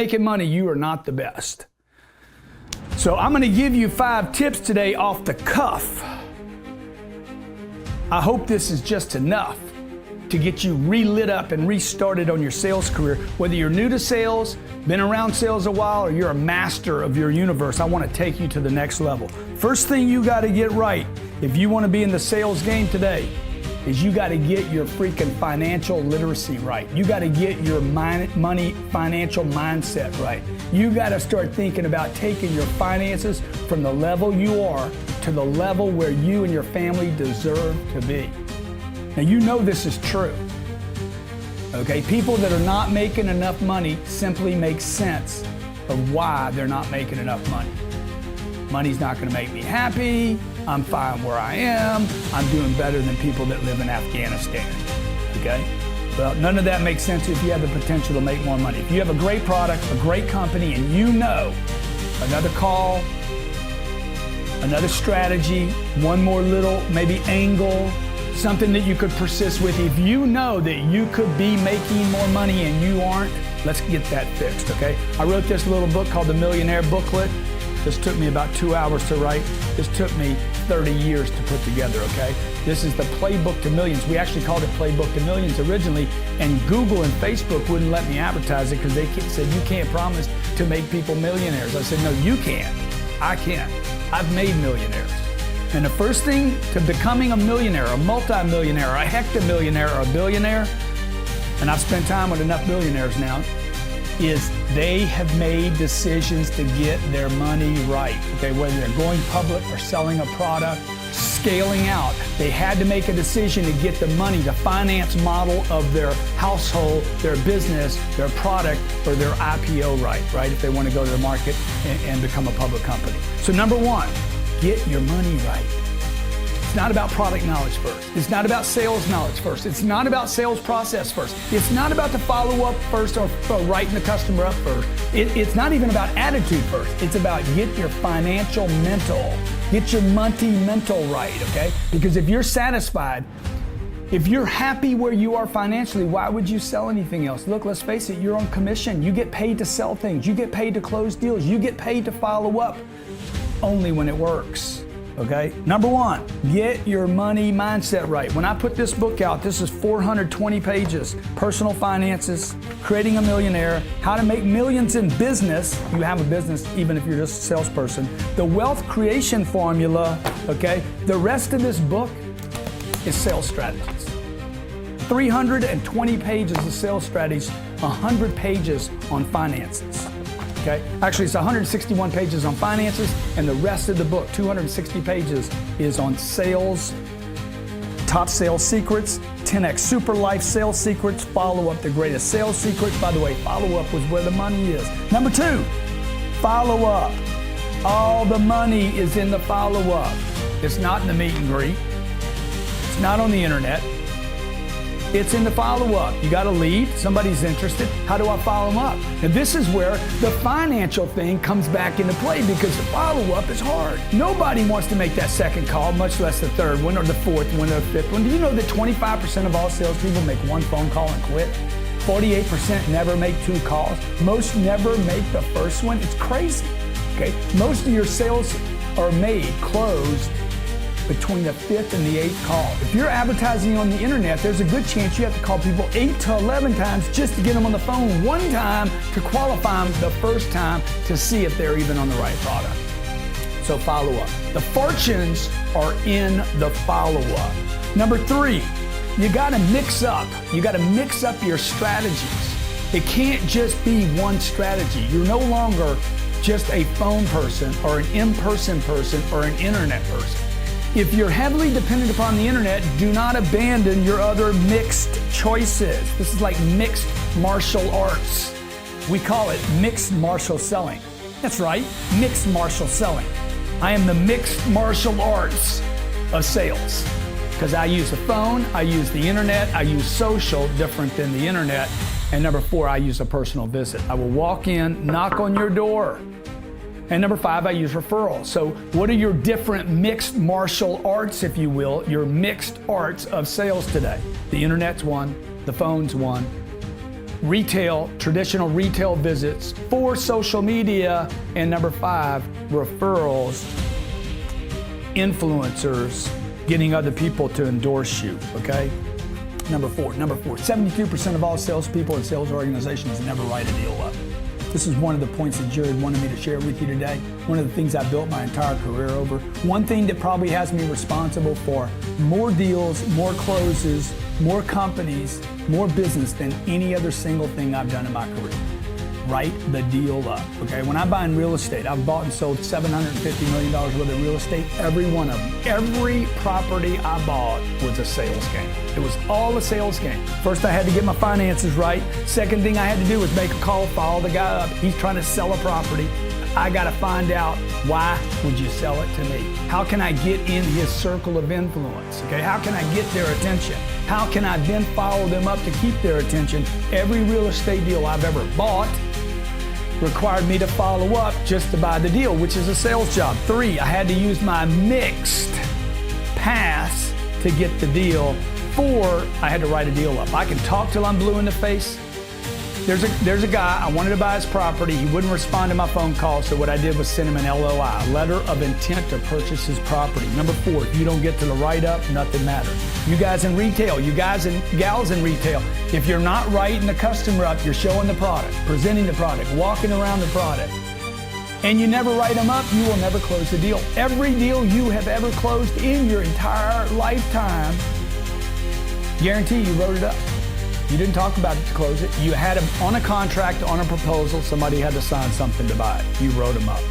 Making money, you are not the best. So I'm going to give you 5 tips today off the cuff. I hope this is just enough to get you re-lit up and restarted on your sales career. Whether you're new to sales, been around sales a while, or you're a master of your universe, I want to take you to the next level. First thing you got to get right if you want to be in the sales game today is you got to get your freaking financial literacy right. You got to get your money financial mindset right. You got to start thinking about taking your finances from the level you are to the level where you and your family deserve to be. Now, you know this is true. Okay, people that are not making enough money simply make sense of why they're not making enough money. Money's not going to make me happy. I'm fine where I am. I'm doing better than people that live in Afghanistan. Okay? Well, none of that makes sense if you have the potential to make more money. If you have a great product, a great company, and you know another call, another strategy, one more little maybe angle, something that you could persist with. If you know that you could be making more money and you aren't, let's get that fixed, okay? I wrote this little book called The Millionaire Booklet. This took me about 2 hours to write. This took me 30 years to put together, okay? This is the Playbook to Millions. We actually called it Playbook to Millions originally, and Google and Facebook wouldn't let me advertise it because they said, you can't promise to make people millionaires. I said, no, you can. I can. I've made millionaires. And the first thing to becoming a millionaire, a multi-millionaire, a hectamillionaire, or a billionaire, and I've spent time with enough billionaires now, is they have made decisions to get their money right. Okay, whether they're going public or selling a product, scaling out, they had to make a decision to get the money, the finance model of their household, their business, their product, or their IPO right, if they want to go to the market and become a public company. So number 1, get your money right. It's not about product knowledge first. It's not about sales knowledge first. It's not about sales process first. It's not about the follow-up first or writing the customer up first. It's not even about attitude first. It's about get your financial mental, get your money mental right, okay? Because if you're satisfied, if you're happy where you are financially, why would you sell anything else? Look, let's face it, you're on commission. You get paid to sell things. You get paid to close deals. You get paid to follow up only when it works. Okay? Number 1, get your money mindset right. When I put this book out, this is 420 pages. Personal finances, creating a millionaire, how to make millions in business. You have a business even if you're just a salesperson. The wealth creation formula, okay? The rest of this book is sales strategies. 320 pages of sales strategies, 100 pages on finances. Okay? Actually, it's 161 pages on finances, and the rest of the book, 260 pages, is on sales, top sales secrets, 10x super life sales secrets, follow up the greatest sales secrets. By the way, follow up was where the money is. Number 2, follow up. All the money is in the follow up. It's not in the meet and greet. It's not on the internet. It's in the follow-up. You got a lead, somebody's interested. How do I follow them up? And this is where the financial thing comes back into play because the follow-up is hard. Nobody wants to make that second call, much less the third one or the fourth one or the fifth one. Do you know that 25% of all salespeople make one phone call and quit? 48% never make 2 calls. Most never make the first one. It's crazy. Okay? Most of your sales are made, closed, between the 5th and the 8th call. If you're advertising on the internet, there's a good chance you have to call people 8 to 11 times just to get them on the phone one time to qualify them the first time to see if they're even on the right product. So follow up. The fortunes are in the follow up. Number 3, you gotta mix up. You gotta mix up your strategies. It can't just be one strategy. You're no longer just a phone person or an in-person person or an internet person. If you're heavily dependent upon the internet, do not abandon your other mixed choices. This is like mixed martial arts. We call it mixed martial selling. That's right, mixed martial selling. I am the mixed martial arts of sales because I use the phone, I use the internet, I use social, different than the internet. And number 4, I use a personal visit. I will walk in, knock on your door. And number 5, I use referrals. So what are your different mixed martial arts, if you will, your mixed arts of sales today? The internet's one, the phone's one, retail, traditional retail visits, 4, social media, and number 5, referrals, influencers, getting other people to endorse you, okay? Number four, 72% of all salespeople in sales organizations never write a deal up. This is one of the points that Jared wanted me to share with you today. One of the things I built my entire career over. One thing that probably has me responsible for more deals, more closes, more companies, more business than any other single thing I've done in my career. Write the deal up, okay? When I buy in real estate, I've bought and sold $750 million worth of real estate, every one of them. Every property I bought was a sales game. It was all a sales game. First, I had to get my finances right. Second thing I had to do was make a call, follow the guy up. He's trying to sell a property. I got to find out, why would you sell it to me? How can I get in his circle of influence? Okay, how can I get their attention? How can I then follow them up to keep their attention? Every real estate deal I've ever bought required me to follow up just to buy the deal, which is a sales job. 3, I had to use my mixed pass to get the deal. 4, I had to write a deal up. I can talk till I'm blue in the face. There's a guy, I wanted to buy his property. He wouldn't respond to my phone call, so what I did was send him an LOI, letter of intent to purchase his property. Number 4, if you don't get to the write-up, nothing matters. You guys in retail, you guys and gals in retail, if you're not writing the customer up, you're showing the product, presenting the product, walking around the product, and you never write them up, you will never close the deal. Every deal you have ever closed in your entire lifetime, guarantee you wrote it up. You didn't talk about it to close it. You had them on a contract, on a proposal. Somebody had to sign something to buy it. You wrote them up.